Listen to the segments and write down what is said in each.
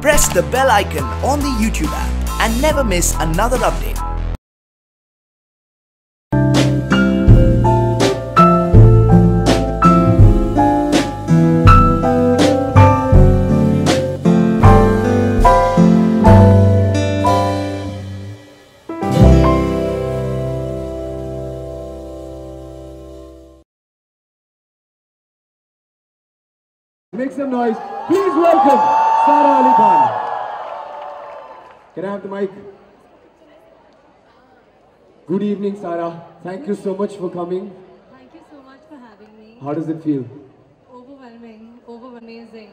Press the bell icon on the YouTube app and never miss another update. Make some noise. Please welcome Sara Ali Khan. Can I have the mic? Good evening, Sara. Thank you so much for coming. Thank you so much for having me. How does it feel? Overwhelming, amazing.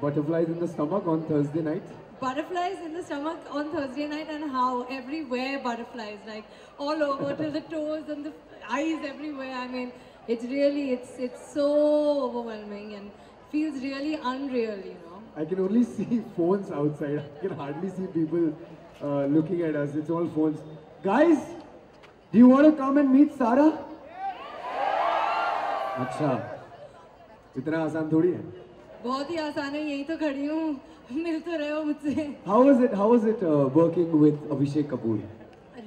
Butterflies in the stomach on Thursday night? Butterflies in the stomach on Thursday night, and how everywhere butterflies, like all over till the toes and the eyes everywhere. I mean, it's really, it's so overwhelming and feels really unreal, you know. I can only see phones outside. I can hardly see people looking at us. It's all phones. Guys, do you want to come and meet Sara? अच्छा, इतना आसान थोड़ी है? बहुत ही आसान है, यहीं तो खड़ी हूँ, मिल तो रहे हो मुझसे. How was it working with Abhishek Kapoor?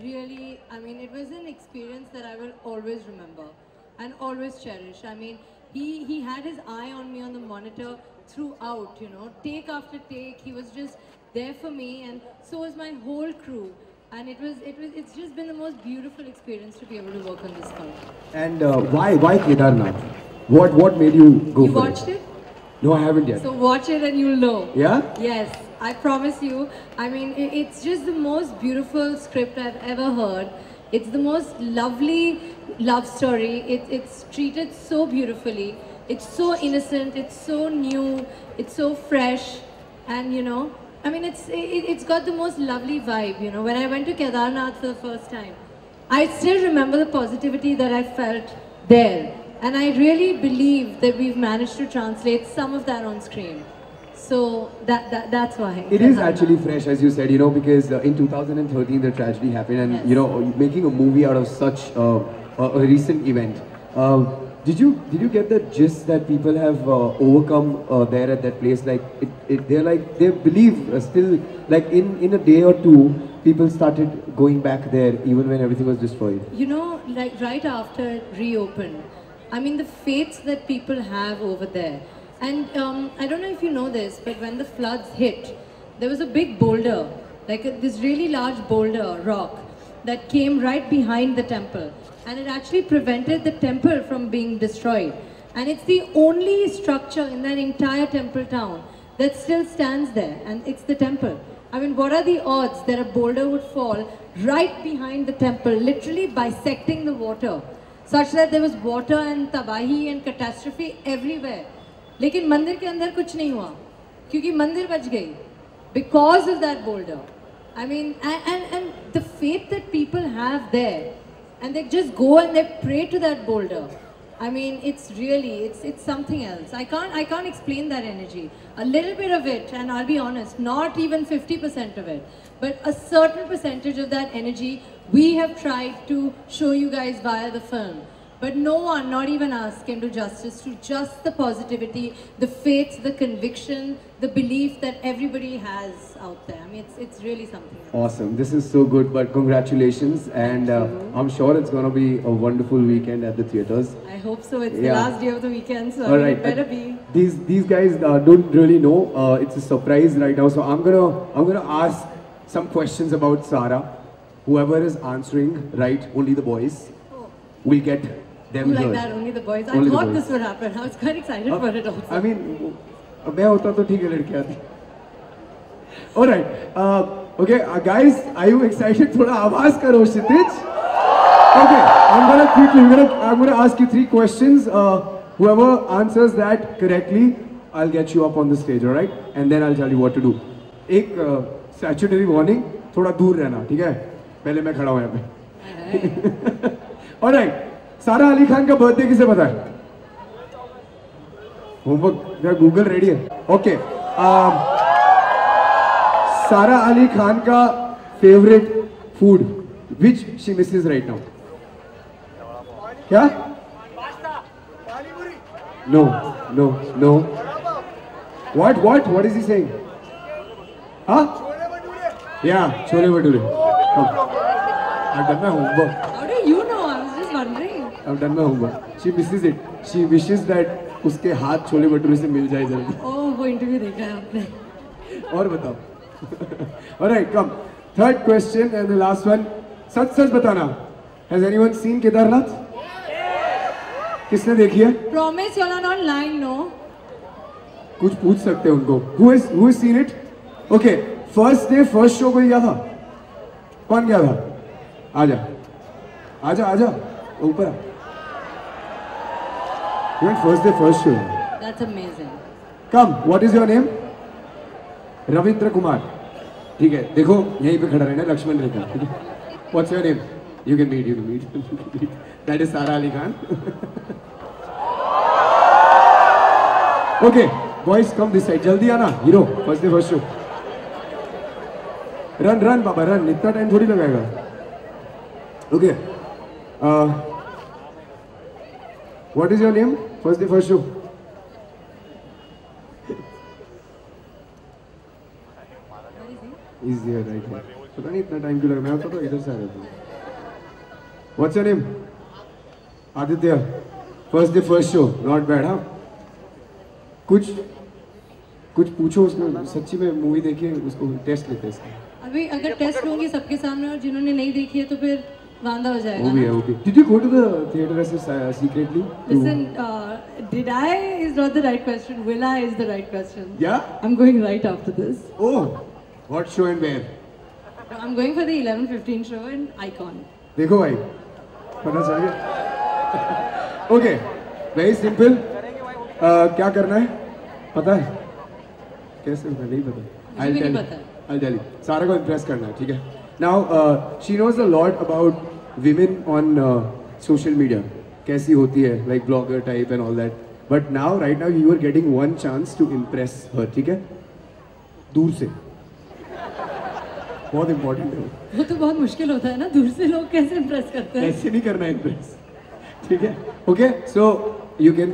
Really, I mean, it was an experience that I will always remember and always cherish. I mean, he had his eye on me on the monitor throughout, you know, take after take. He was just there for me, and so was my whole crew. And it's just been the most beautiful experience to be able to work on this film. And why Kedarnath? What made you go You for watched it? No, I haven't yet. So watch it and you'll know. Yeah? Yes, I promise you. I mean, it's just the most beautiful script I've ever heard. It's the most lovely love story. It's treated so beautifully. It's so innocent. It's so new. It's so fresh. And you know, I mean, it's got the most lovely vibe. You know, when I went to Kedarnath for the first time, I still remember the positivity that I felt there. And I really believe that we've managed to translate some of that on screen. So that's why. It is actually fresh, as you said, you know, because in 2013 the tragedy happened, and Yes. you know, making a movie out of such a recent event. Did you get the gist that people have overcome there at that place? Like they believe still, like in a day or two, people started going back there even when everything was destroyed. You know, like right after it reopened, I mean, the faith that people have over there. And I don't know if you know this, but when the floods hit, there was a big boulder, like this really large boulder, rock, that came right behind the temple. And it actually prevented the temple from being destroyed. And it's the only structure in that entire temple town that still stands there, and it's the temple. I mean, what are the odds that a boulder would fall right behind the temple, literally bisecting the water, such that there was water and tabahi and catastrophe everywhere. लेकिन मंदिर के अंदर कुछ नहीं हुआ, क्योंकि मंदिर बच गई because of that boulder. I mean, and the faith that people have there, and they just go and they pray to that boulder. I mean, it's really, it's something else. I can't explain that energy. A little bit of it, and I'll be honest, not even 50% of it, but a certain percentage of that energy we have tried to show you guys via the film. But no one, not even us, can do justice to just the positivity, the faith, the conviction, the belief that everybody has out there. I mean, it's really something else. Awesome. This is so good, but congratulations. And I'm sure it's going to be a wonderful weekend at the theatres. I hope so. It's the last day of the weekend, so All right. it better be. These guys don't really know. It's a surprise right now. So I'm gonna ask some questions about Sara. Whoever is answering right, only the boys, will get them Like here. that, only the boys. Only I the thought boys. this would happen. I was quite excited for it also. I mean, मैं होता तो ठीक है लड़कियाँ थी. All right. Okay, guys, are you excited? थोड़ा आवाज करो, क्षितिज. Okay, I'm gonna ask you 3 questions. Whoever answers that correctly, I'll get you up on the stage, all right? And then I'll tell you what to do. एक statutory warning, थोड़ा दूर रहना, ठीक है? पहले मैं खड़ा हूँ यहाँ पे. All right. सारा अली खान का बर्थडे किसे पता है? होमवर्क गूगल रेडी है? ओके. सारा अली खान का favourite food, which she misses right now? क्या? No. What is he saying? हाँ? Yeah, chole bhature. Come. I've done my homework. How do you know? I was just wondering. I've done my homework. She misses it. She wishes that उसके हाथ छोले भटूरे से मिल जाए जल्दी. Oh, वो interview देखा है आपने. और बताओ. Alright, come. Third question and the last one. सच बताना. Has anyone seen Kedarnath? किसने देखी है? Promise you're not online, no? कुछ पूछ सकते हैं उनको. Who has seen it? Okay. First day, first show कोई गया था? कौन गया था? आजा. ऊपर आ. You went first day, first show. That's amazing. Come. What is your name? Ravindra Kumar. ठीक है. देखो यहीं पे खड़ा रहना लक्ष्मण रेखा. ठीक है. What's your name? You can meet. That is Sara Ali Khan. Okay, boys, come this side. जल्दी आना. Hero, first day, first show. Run, बाबा, run. इतना टाइम थोड़ी लगाएगा. Okay. What is your name? First day, first show. He's there, right here. पता नहीं इतना time क्यों लगा. मैं तो इधर से आ रहा था. What's your name? Aditya. First day, first show. Not bad, हाँ? कुछ पूछो उसको. सच्ची में मूवी देखिए उसको टेस्ट लेते हैं. अभी अगर टेस्ट लूंगी सबके सामने और जिन्होंने नहीं देखी है तो फिर वांदा हो जाएगा. वो भी है. Did you go to the theater secretly? Listen, did I is not the right question. Will I is the right question. Yeah? I'm going right after this. Oh, what show and where? I'm going for the 11:15 show in Icon. देखो भाई, पता चल गया. Okay, very simple. क्या करना है? पता है? कैसे नहीं पता? I'll tell you. सारा को impress करना है, ठीक है? Now, she knows a lot about women on social media. कैसी होती है, like blogger type and all that. But now, right now, you are getting one chance to impress her, ठीक है? दूर से. बहुत important है. वो तो बहुत मुश्किल होता है ना. दूर से लोग कैसे impress करते हैं? ऐसे नहीं करना impress. ठीक है? Okay, so you can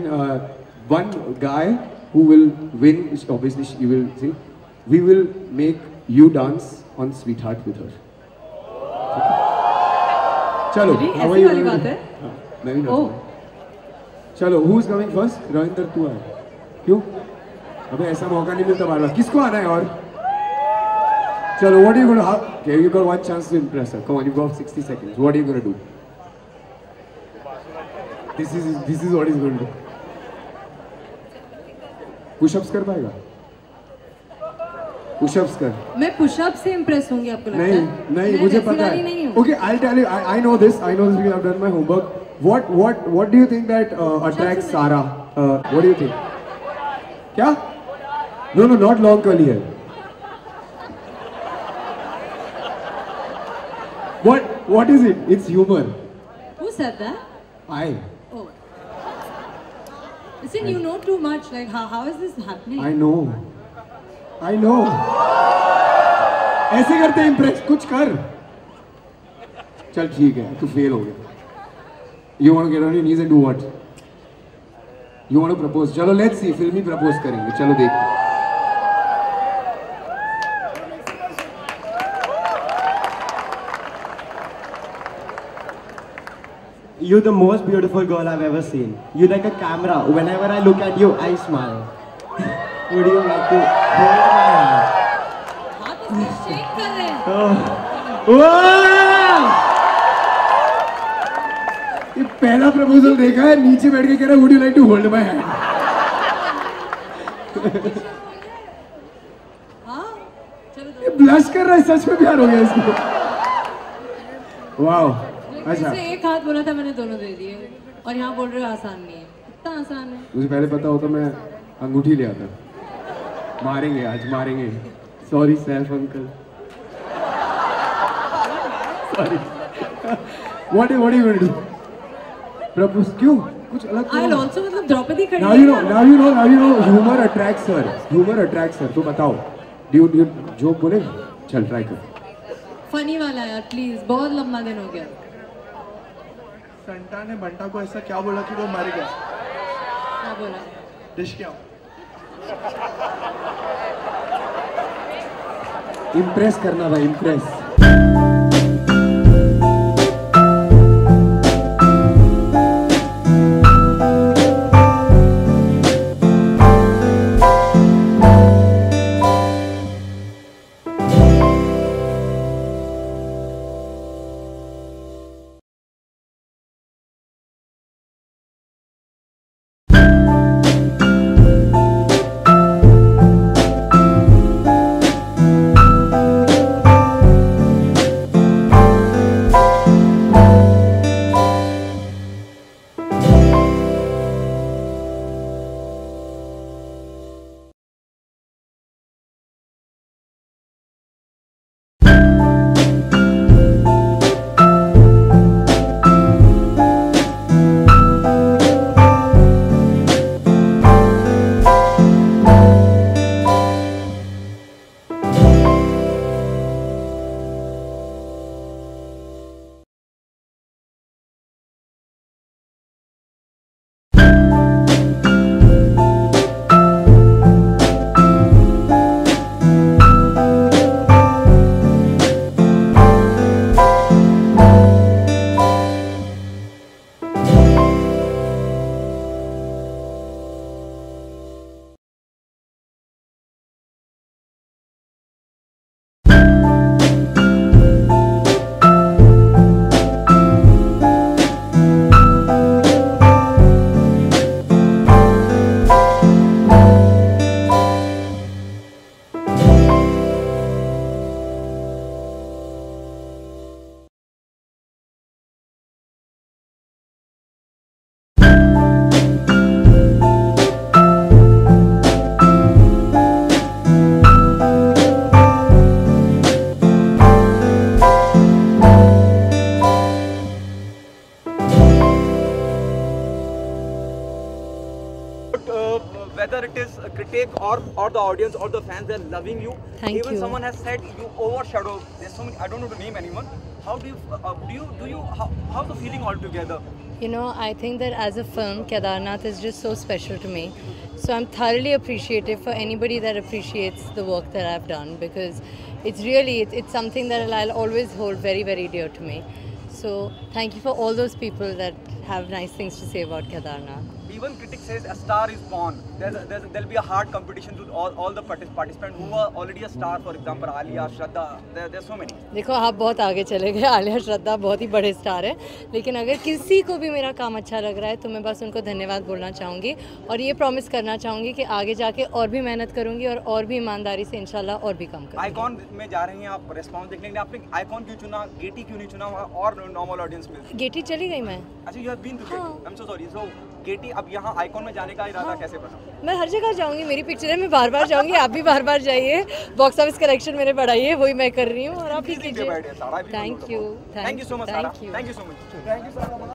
one guy who will win. Obviously, you will see. We will make you dance on Sweetheart with her. चलो. ऐसी वाली बात है. मैं भी चलो. Who is coming first? Ravindra तू आए. क्यों? अबे ऐसा मौका नहीं मिलता बार-बार. किसको आना है और? चलो. What are you gonna? Okay, you got one chance to impress her. Come on, you got 60 seconds. What are you gonna do? This is what he's going to do. Push-ups कर पाएगा? Push-ups कर. मैं push-up से impress होंगी आपको लगता है? नहीं मुझे पता है. Okay, I'll tell you. I know this because I've done my homework. What do you think that attracts Sara? What do you think? क्या? No, not long curly hair. What is it? It's humor. Who said that? I. Oh. Listen, you know too much. Like, how is this happening? I know. ऐसे करते impress. कुछ कर. चल ठीक है. तू fail हो गया. You want to get on your knees and do what? You want to propose? चलो let's see. फिल्मी propose करेंगे. चलो देखते. You're the most beautiful girl I've ever seen. You're like a camera. Whenever I look at you, I smile. Would you like to hold my hand? हाथ इसमें shake कर रहे हैं. Wow! ये पहला प्रपोजल देखा है. नीचे बैठ के कह रहा है Would you like to hold my hand? हाँ. चलो. ये blush कर रहा है. सच में प्यार हो गया इसको. Wow. अच्छा. एक हाथ बोला था मैंने दोनों दे दिए और यहाँ बोल रहे हो आसान नहीं है. इतना आसान है. मुझे पहले पता होता मैं अंगूठी ले आता. मारेंगे आज मारेंगे. Sorry, Saif uncle. Sorry. What are you going to do? Propose? क्यों? कुछ अलग. I'll also मतलब द्रौपदी खड़ी. Now you know. Humor attracts her. तो बताओ. Do you joke बोलेगा? चल try कर. फनी वाला यार प्लीज. बहुत लंबा दिन हो गया. संटा ने बंटा को ऐसा क्या बोला कि वो मर गया? क्या बोला? डिश क्या? इम्प्रेस करना भाई, impress. Whether it is a critic or the audience or the fans, they're loving you. Thank Even you. someone has said you overshadow. There's so many. I don't know to name anyone. How do you how's the feeling altogether? You know, I think that as a film, Kedarnath is just so special to me. So I'm thoroughly appreciative for anybody that appreciates the work that I've done, because it's really, it's something that I'll always hold very, very dear to me. So thank you for all those people that have nice things to say about Kedarnath. Even critics says a star is born. There'll be a hard competition to all the participants who are already a star. For example, Alia, Shraddha. There's so many. देखो आप बहुत आगे चले गए, आलिया श्रद्धा बहुत ही बड़े star है, लेकिन अगर किसी को भी मेरा काम अच्छा लग रहा है तो मैं बस उनको धन्यवाद बोलना चाहूँगी और ये प्रॉमिस करना चाहूँगी कि आगे जाके और भी मेहनत करूँगी और भी ईमानदारी से इंशाल्लाह और भी काम करूँगी। आइकॉन में जा रही हैं आप, रिस्पॉन्स देखने के लिए आपने आइकॉन क्यों चुना, गेटी क्यों नहीं चुना और नॉर्मल ऑडियंस में? गेटी चली गई मैं। अच्छा, you have been to Getty. I am so sorry. So Getty, अब यहाँ आइकॉन में जाने का इरादा कैसे बना? मैं हर जगह जाऊँगी, मेरी पिक्चर है, मैं बार बार जाऊँगी, आप भी बार बार जाइए, बॉक्स ऑफिस कलेक्शन मेरे बढ़ाइए, वही मैं कर रही हूँ और आप ही कीजिए। Thank you so much. Thank you so much.